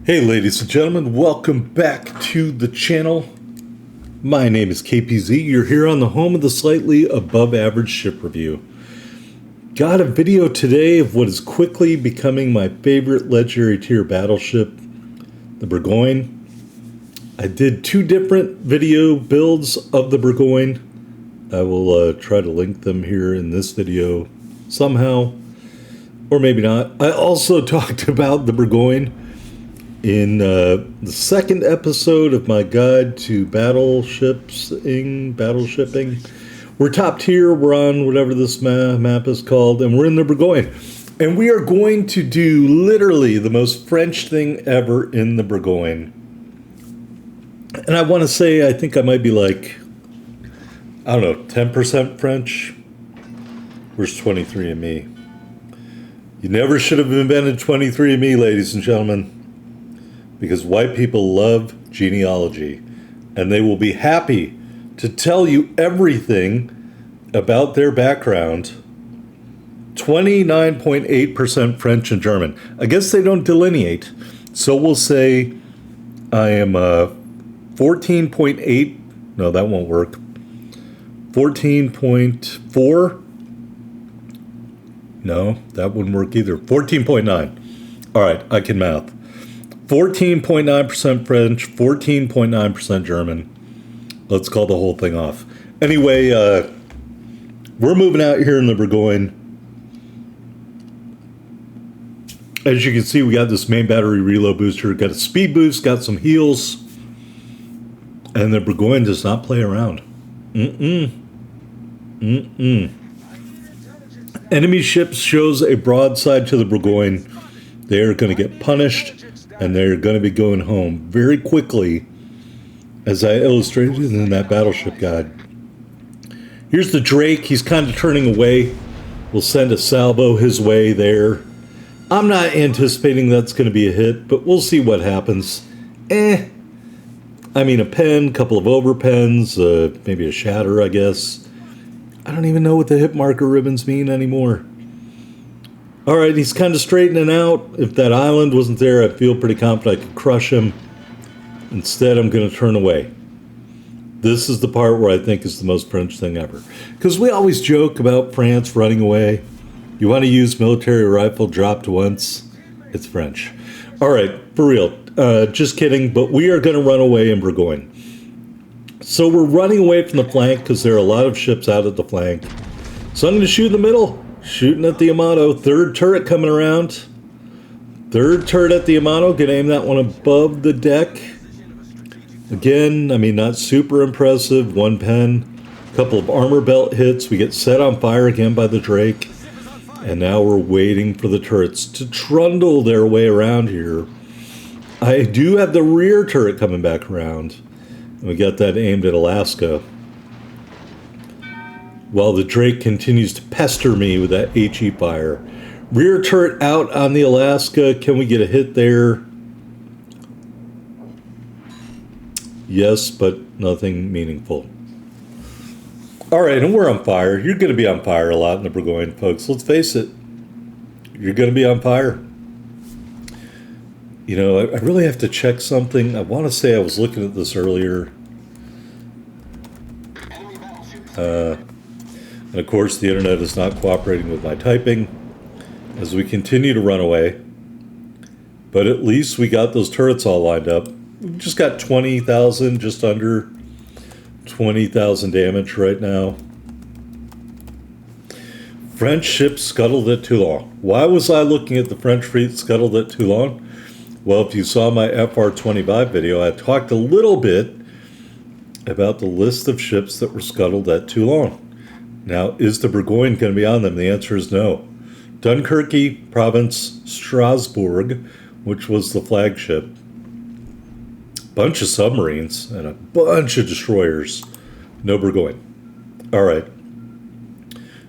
Hey ladies and gentlemen, welcome back to the channel. My name is KPZ. You're here on the home of the slightly above average ship review. Got a video today of what is quickly becoming my favorite legendary tier battleship, the Bourgogne. I did two different video builds of the Bourgogne. I will try to link them here in this video somehow, or maybe not. I also talked about the Bourgogne in the second episode of my guide to battleshipping. We're top tier, we're on whatever this map is called, and we're in the Bourgogne. And we are going to do literally the most French thing ever in the Bourgogne. And I want to say, I think I might be like, I don't know, 10% French. Where's 23andMe? You never should have invented 23andMe, ladies and gentlemen. Because white people love genealogy, and they will be happy to tell you everything about their background. 29.8% French and German. I guess they don't delineate, so we'll say I am 14.8. No, that won't work. 14.4. No, that wouldn't work either. 14.9. All right, I can math. 14.9% French, 14.9% German. Let's call the whole thing off. Anyway, we're moving out here in the Bourgogne. As you can see, we got this main battery reload booster, got a speed boost, got some heals, and the Bourgogne does not play around. Enemy ships shows a broadside to the Bourgogne. They are going to get punished, and they're going to be going home very quickly, as I illustrated in that battleship guide. Here's the Drake. He's kind of turning away. We'll send a salvo his way there. I'm not anticipating that's going to be a hit, but we'll see what happens. I mean, a pen, couple of overpens, maybe a shatter, I guess. I don't even know what the hit marker ribbons mean anymore. All right, he's kind of straightening out. If that island wasn't there, I feel pretty confident I could crush him. Instead, I'm going to turn away. This is the part where I think is the most French thing ever. Because we always joke about France running away. You want to use military rifle dropped once, it's French. All right, for real. Just kidding, but we are going to run away in Bourgogne. So we're running away from the flank because there are a lot of ships out at the flank. So I'm going to shoot in the middle. Shooting at the Yamato. Third turret coming around. Third turret at the Yamato. Gonna aim that one above the deck. Again, I mean, not super impressive. One pen. Couple of armor belt hits. We get set on fire again by the Drake. And now we're waiting for the turrets to trundle their way around here. I do have the rear turret coming back around. And we got that aimed at Alaska. While the Drake continues to pester me with that HE fire. Rear turret out on the Alaska. Can we get a hit there? Yes, but nothing meaningful. All right, and we're on fire. You're going to be on fire a lot in the Bourgogne, folks. Let's face it. You're going to be on fire. You know, I really have to check something. I want to say I was looking at this earlier. And of course, the internet is not cooperating with my typing as we continue to run away. But at least we got those turrets all lined up. We've just got 20,000, just under 20,000 damage right now. French ship scuttled at Toulon. Why was I looking at the French fleet scuttled at Toulon? Well, if you saw my FR25 video, I talked a little bit about the list of ships that were scuttled at Toulon. Now, is the Bourgogne going to be on them? The answer is no. Dunkirk, Province, Strasbourg, which was the flagship. Bunch of submarines and a bunch of destroyers. No Bourgogne. All right.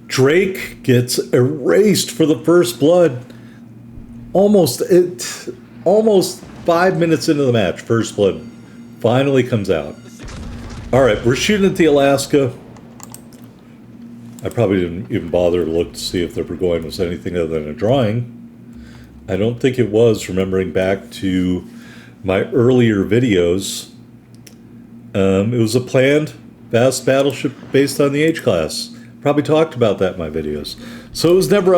Drake gets erased for the first blood. Almost 5 minutes into the match, first blood finally comes out. All right, we're shooting at the Alaska. I probably didn't even bother to look to see if the Bourgogne was anything other than a drawing. I don't think it was, remembering back to my earlier videos, it was a planned fast battleship based on the H-class. Probably talked about that in my videos. So it was never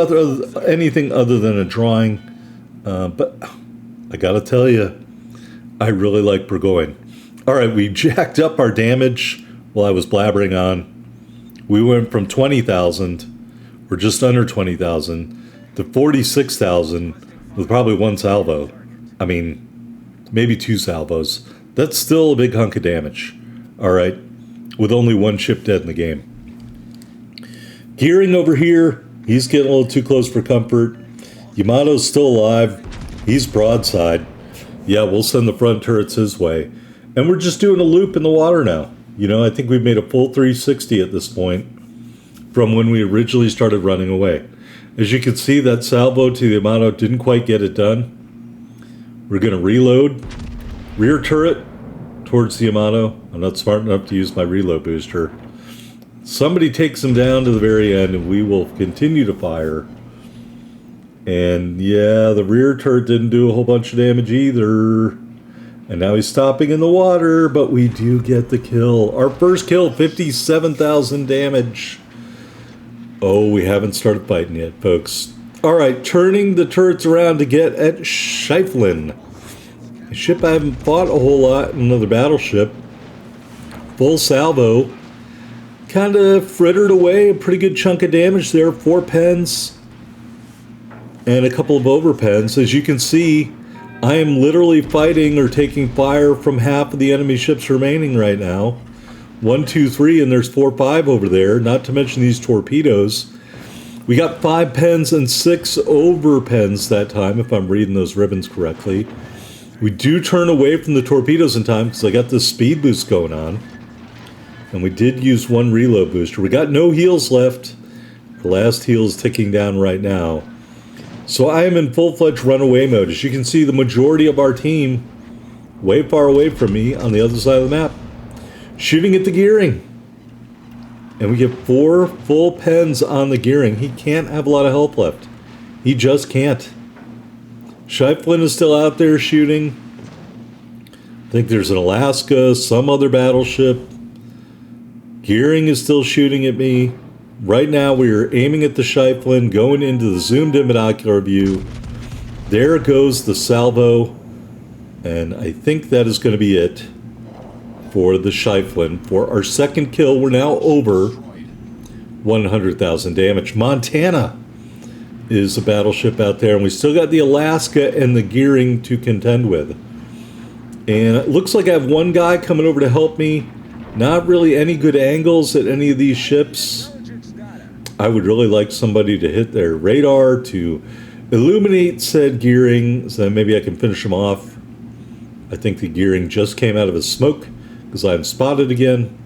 anything other than a drawing. But I gotta tell you, I really like Bourgogne. All right, we jacked up our damage while I was blabbering on. We went from 20,000, or just under 20,000, to 46,000 with probably one salvo. I mean, maybe two salvos. That's still a big hunk of damage. All right, with only one ship dead in the game. Gearing over here, he's getting a little too close for comfort. Yamato's still alive. He's broadside. Yeah, we'll send the front turrets his way. And we're just doing a loop in the water now. You know, I think we've made a full 360 at this point from when we originally started running away. As you can see, that salvo to the Yamato didn't quite get it done. We're going to reload. Rear turret towards the Yamato. I'm not smart enough to use my reload booster. Somebody takes him down to the very end, and we will continue to fire. And yeah, the rear turret didn't do a whole bunch of damage either. And now he's stopping in the water, but we do get the kill. Our first kill, 57,000 damage. Oh, we haven't started fighting yet, folks. All right, turning the turrets around to get at Scheiflin. A ship I haven't fought a whole lot, another battleship. Full salvo. Kind of frittered away a pretty good chunk of damage there. 4 pens and a couple of overpens. As you can see, I am literally fighting or taking fire from half of the enemy ships remaining right now. 1, 2, 3, and there's 4, 5 over there, not to mention these torpedoes. We got 5 pens and 6 overpens that time, if I'm reading those ribbons correctly. We do turn away from the torpedoes in time because I got this speed boost going on. And we did use 1 reload booster. We got no heals left. The last heal is ticking down right now. So I am in full-fledged runaway mode. As you can see, the majority of our team way far away from me on the other side of the map. Shooting at the gearing. And we get 4 full pens on the gearing. He can't have a lot of health left. He just can't. Scheiflin is still out there shooting. I think there's an Alaska, some other battleship. Gearing is still shooting at me. Right now we are aiming at the Scheiflin, going into the zoomed in binocular view. There goes the salvo. And I think that is going to be it for the Scheiflin. For our second kill, we're now over 100,000 damage. Montana is a battleship out there, and we still got the Alaska and the gearing to contend with. And it looks like I have one guy coming over to help me. Not really any good angles at any of these ships. I would really like somebody to hit their radar to illuminate said gearing, so that maybe I can finish them off. I think the gearing just came out of his smoke because I'm spotted again.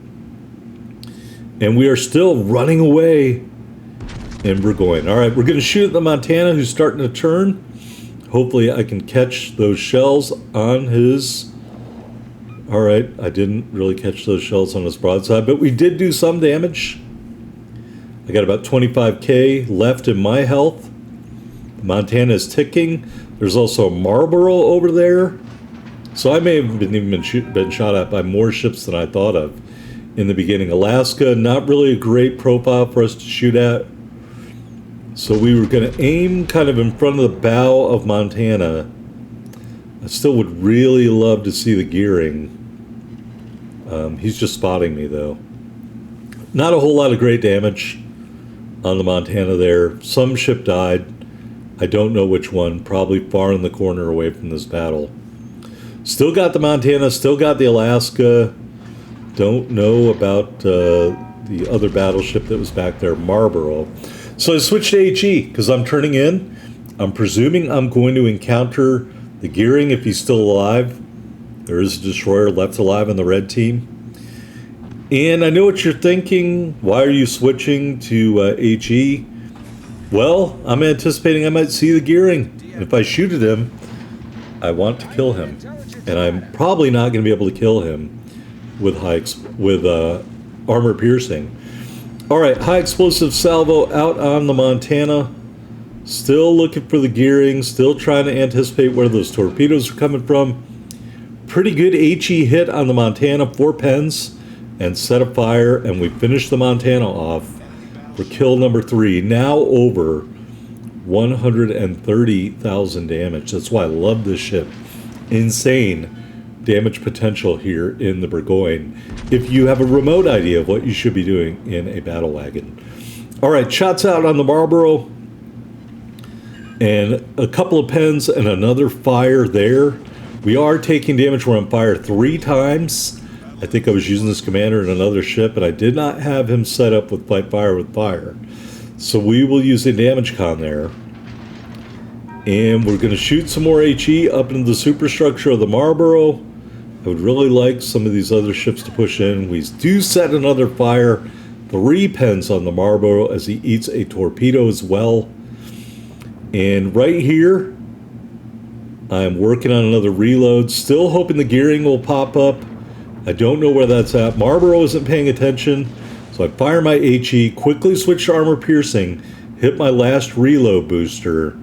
And we are still running away in Bourgogne. All right, we're going to shoot at the Montana who's starting to turn. Hopefully I can catch those shells on his... All right, I didn't really catch those shells on his broadside, but we did do some damage. I got about 25k left in my health. Montana is ticking. There's also a Marlborough over there. So I may have been shot at by more ships than I thought of in the beginning. Alaska, not really a great profile for us to shoot at. So we were going to aim kind of in front of the bow of Montana. I still would really love to see the gearing. He's just spotting me, though. Not a whole lot of great damage on the Montana there. Some ship died. I don't know which one. Probably far in the corner away from this battle. Still got the Montana. Still got the Alaska. Don't know about the other battleship that was back there, Marlborough. So I switched to HE because I'm turning in. I'm presuming I'm going to encounter the gearing if he's still alive. There is a destroyer left alive on the red team. And I know what you're thinking. Why are you switching to HE? Well, I'm anticipating I might see the gearing. And if I shoot at him, I want to kill him. And I'm probably not going to be able to kill him with armor piercing. All right, high explosive salvo out on the Montana. Still looking for the gearing. Still trying to anticipate where those torpedoes are coming from. pretty good HE hit on the Montana, 4 pens, and set a fire, and we finished the Montana off for kill number 3. Now over 130,000 damage. That's why I love this ship. Insane damage potential here in the Bourgogne, if you have a remote idea of what you should be doing in a battle wagon. All right, shots out on the Marlboro, and a couple of pens and another fire there. We are taking damage. We're on fire 3 times. I think I was using this commander in another ship, and I did not have him set up with fight fire with fire. So we will use a damage con there. And we're going to shoot some more HE up into the superstructure of the Marlboro. I would really like some of these other ships to push in. We do set another fire. 3 pens on the Marlboro as he eats a torpedo as well. And right here, I'm working on another reload. Still hoping the gearing will pop up. I don't know where that's at. Marlboro isn't paying attention. So I fire my HE, quickly switch to armor piercing, hit my last reload booster.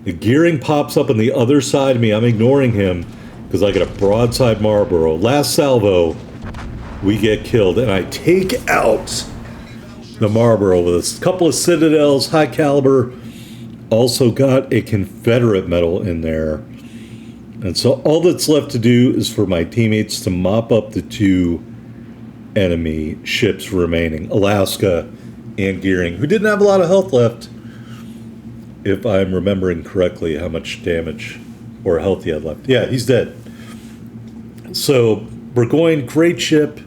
The gearing pops up on the other side of me. I'm ignoring him because I got a broadside Marlboro. Last salvo, we get killed, and I take out the Marlboro with a couple of Citadels, high caliber. Also got a Confederate medal in there. And so all that's left to do is for my teammates to mop up the 2 enemy ships remaining, Alaska and Gearing, who didn't have a lot of health left, if I'm remembering correctly how much damage or health he had left. Yeah, he's dead. So Bourgogne, great ship.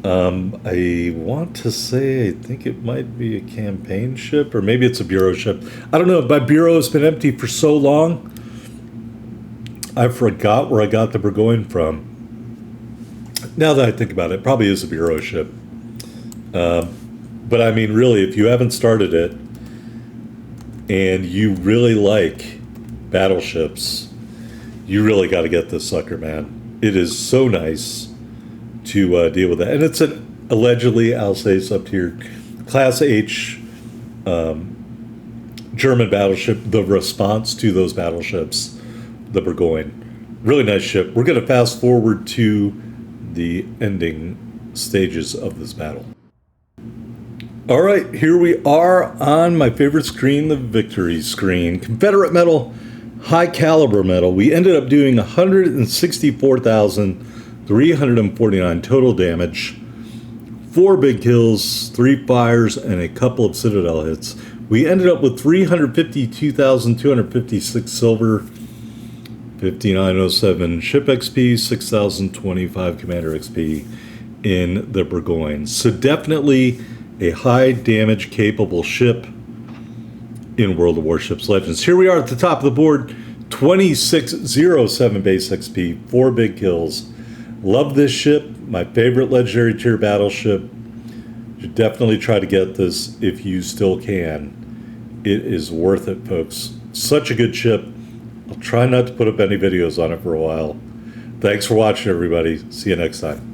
I want to say, I think it might be a campaign ship, or maybe it's a bureau ship. I don't know. My bureau has been empty for so long, I forgot where I got the Bourgogne from. Now that I think about it, it probably is a bureau ship. But I mean, really, if you haven't started it and you really like battleships, you really got to get this sucker, man. It is so nice to deal with that. And it's an allegedly, I'll say sub-tier, Class H German battleship, the response to those battleships, the Bourgogne. Really nice ship. We're going to fast forward to the ending stages of this battle. All right, here we are on my favorite screen, the victory screen. Confederate medal, high caliber medal. We ended up doing 164,349 total damage, 4 big kills, 3 fires, and a couple of Citadel hits. We ended up with 352,256 silver, 5907 ship XP, 6,025 commander XP in the Bourgogne. So definitely a high damage capable ship in World of Warships Legends. Here we are at the top of the board, 2607 base XP, 4 big kills. Love this ship, my favorite legendary tier battleship. You should definitely try to get this if you still can. It is worth it, folks. Such a good ship. I'll try not to put up any videos on it for a while. Thanks for watching, everybody. See you next time.